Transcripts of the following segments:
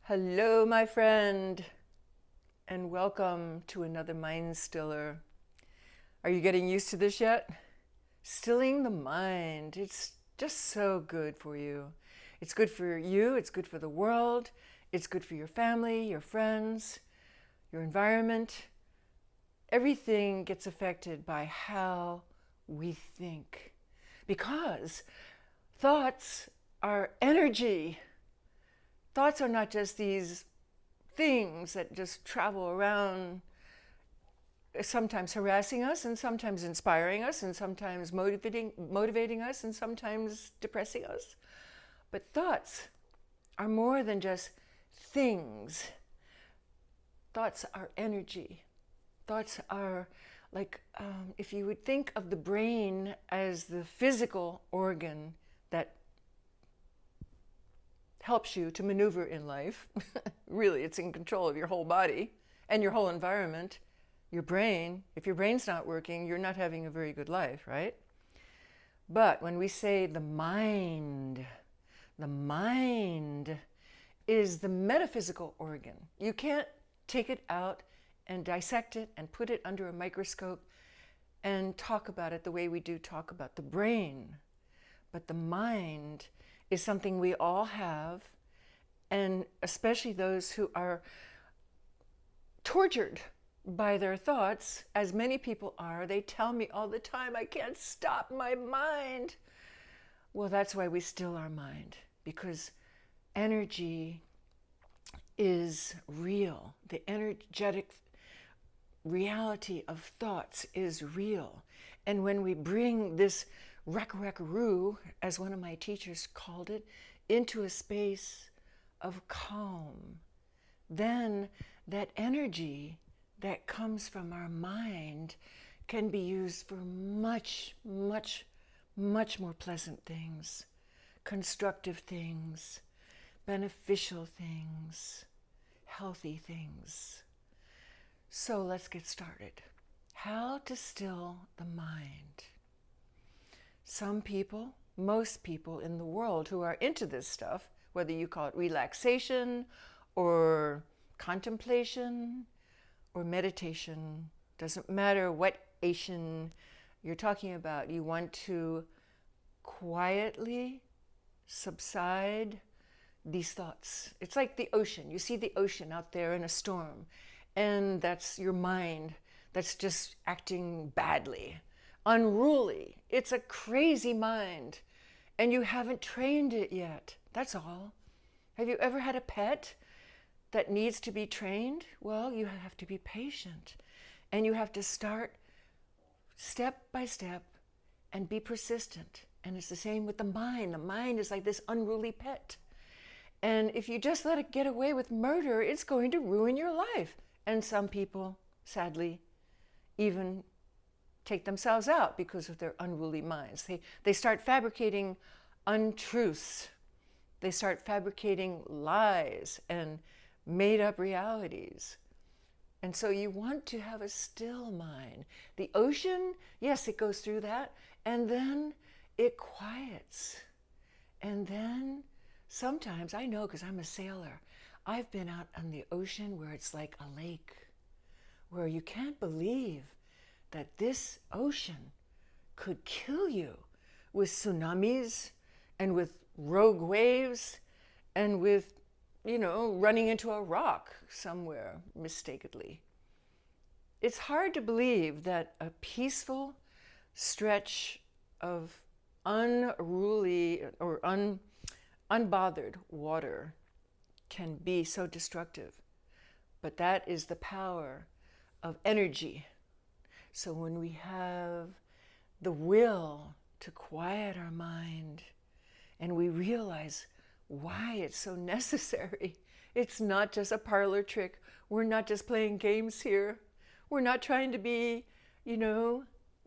Hello, my friend, and welcome to another Mind Stiller. Are you getting used to this yet? Stilling the mind. It's just so good for you. It's good for you, it's good for the world, it's good for your family, your friends, your environment. Everything gets affected by how we think. Because thoughts are energy. Thoughts are not just these things that just travel around, sometimes harassing us and sometimes inspiring us and sometimes motivating us and sometimes depressing us. But thoughts are more than just things. Thoughts are energy. Thoughts are like, if you would think of the brain as the physical organ that helps you to maneuver in life. Really, it's in control of your whole body and your whole environment. Your brain, if your brain's not working, you're not having a very good life, right? But when we say the mind is the metaphysical organ. You can't take it out and dissect it and put it under a microscope and talk about it the way we do talk about the brain. But the mind is something we all have, and especially those who are tortured by their thoughts, as many people are. They tell me all the time, I can't stop my mind. Well, that's why we still our mind, because energy is real. The energetic reality of thoughts is real. And when we bring this rakaru, as one of my teachers called it, into a space of calm, then that energy that comes from our mind can be used for much, much, much more pleasant things, constructive things, beneficial things, healthy things. So let's get started. How to still the mind. Some people, most people in the world who are into this stuff, whether you call it relaxation or contemplation or meditation, doesn't matter what Asian you're talking about, you want to quietly subside these thoughts. It's like the ocean. You see the ocean out there in a storm, and that's your mind that's just acting badly, unruly. It's a crazy mind, and you haven't trained it yet. That's all. Have you ever had a pet that needs to be trained? Well, you have to be patient, and you have to start step by step and be persistent. And it's the same with the mind. The mind is like this unruly pet. And if you just let it get away with murder, it's going to ruin your life. And some people, sadly, even take themselves out because of their unruly minds. They start fabricating untruths. They start fabricating lies and made up realities. And so you want to have a still mind. The ocean, yes, it goes through that, and then it quiets. And then sometimes, I know because I'm a sailor, I've been out on the ocean where it's like a lake, where you can't believe that this ocean could kill you with tsunamis and with rogue waves and with, running into a rock somewhere mistakenly. It's hard to believe that a peaceful stretch of unruly or unbothered water can be so destructive. But that is the power of energy. So when we have the will to quiet our mind and we realize why it's so necessary, it's not just a parlor trick. We're not just playing games here. We're not trying to be,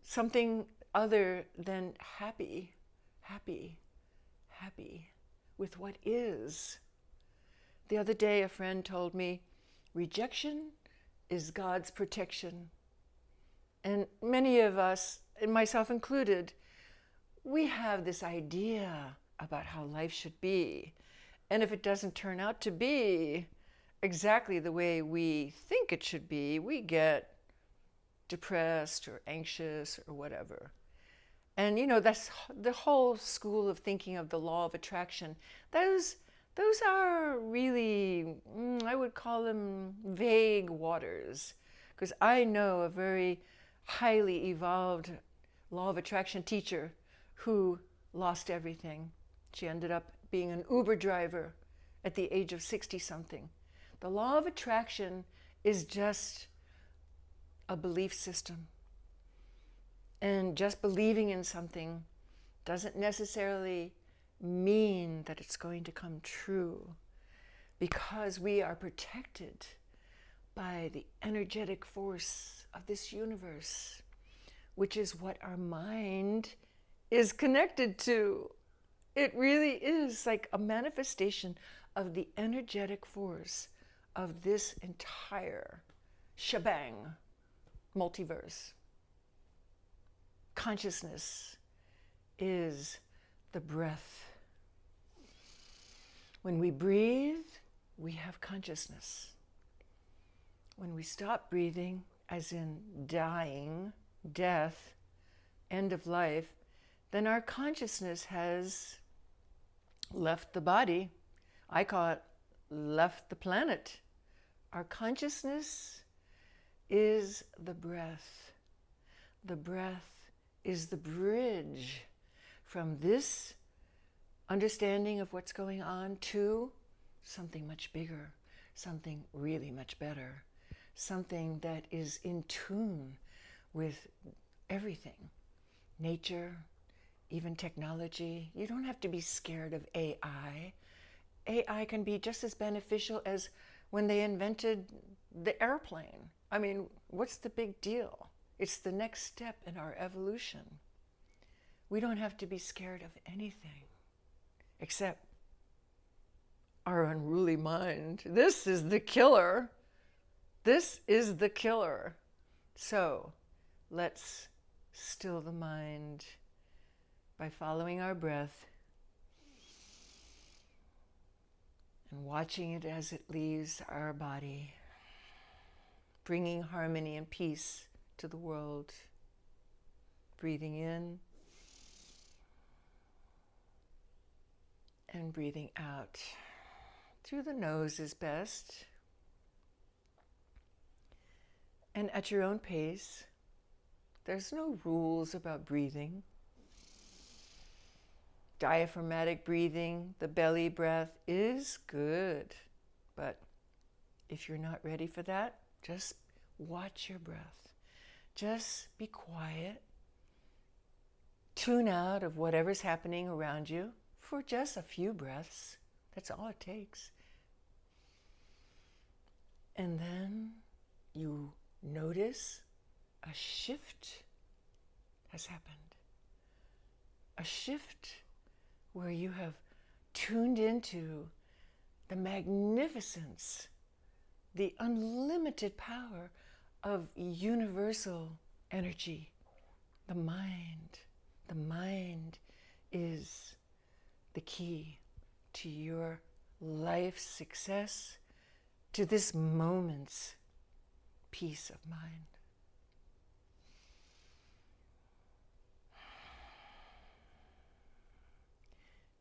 something other than happy with what is. The other day, a friend told me, rejection is God's protection. And many of us, and myself included, we have this idea about how life should be. And if it doesn't turn out to be exactly the way we think it should be, we get depressed or anxious or whatever. And that's the whole school of thinking of the law of attraction. Those are really, I would call them vague waters, because I know a very highly evolved law of attraction teacher who lost everything. She ended up being an Uber driver at the age of 60 something. The law of attraction is just a belief system. And just believing in something doesn't necessarily mean that it's going to come true, because we are protected by the energetic force of this universe, which is what our mind is connected to. It really is like a manifestation of the energetic force of this entire shebang, multiverse. Consciousness is the breath. When we breathe, we have consciousness. When we stop breathing, as in dying, death, end of life, then our consciousness has left the body. I call it left the planet. Our consciousness is the breath. The breath is the bridge from this understanding of what's going on to something much bigger, something really much better, something that is in tune with everything, nature, even technology. You don't have to be scared of AI. AI can be just as beneficial as when they invented the airplane. I mean, what's the big deal? It's the next step in our evolution. We don't have to be scared of anything except our unruly mind. This is the killer. This is the killer. So let's still the mind by following our breath and watching it as it leaves our body, bringing harmony and peace to the world. Breathing in and breathing out. Through the nose is best. And at your own pace. There's no rules about breathing. Diaphragmatic breathing, the belly breath is good. But if you're not ready for that, just watch your breath. Just be quiet. Tune out of whatever's happening around you for just a few breaths. That's all it takes. And then you notice a shift has happened. A shift where you have tuned into the magnificence, the unlimited power of universal energy, the mind. The mind is the key to your life's success, to this moment's peace of mind.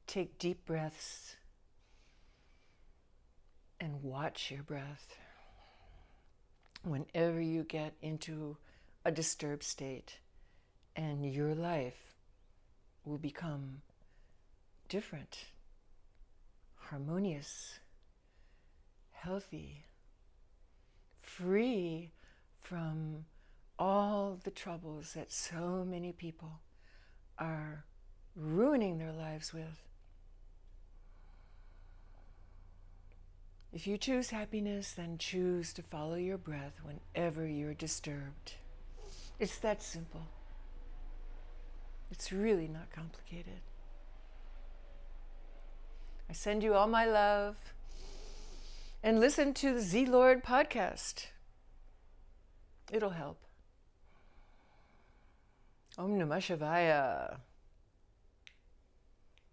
Take deep breaths and watch your breath. Whenever you get into a disturbed state, and your life will become different, harmonious, healthy, free from all the troubles that so many people are ruining their lives with. If you choose happiness, then choose to follow your breath whenever you're disturbed. It's that simple. It's really not complicated. I send you all my love, and listen to the ZLORD podcast. It'll help. Om Namah Shivaya.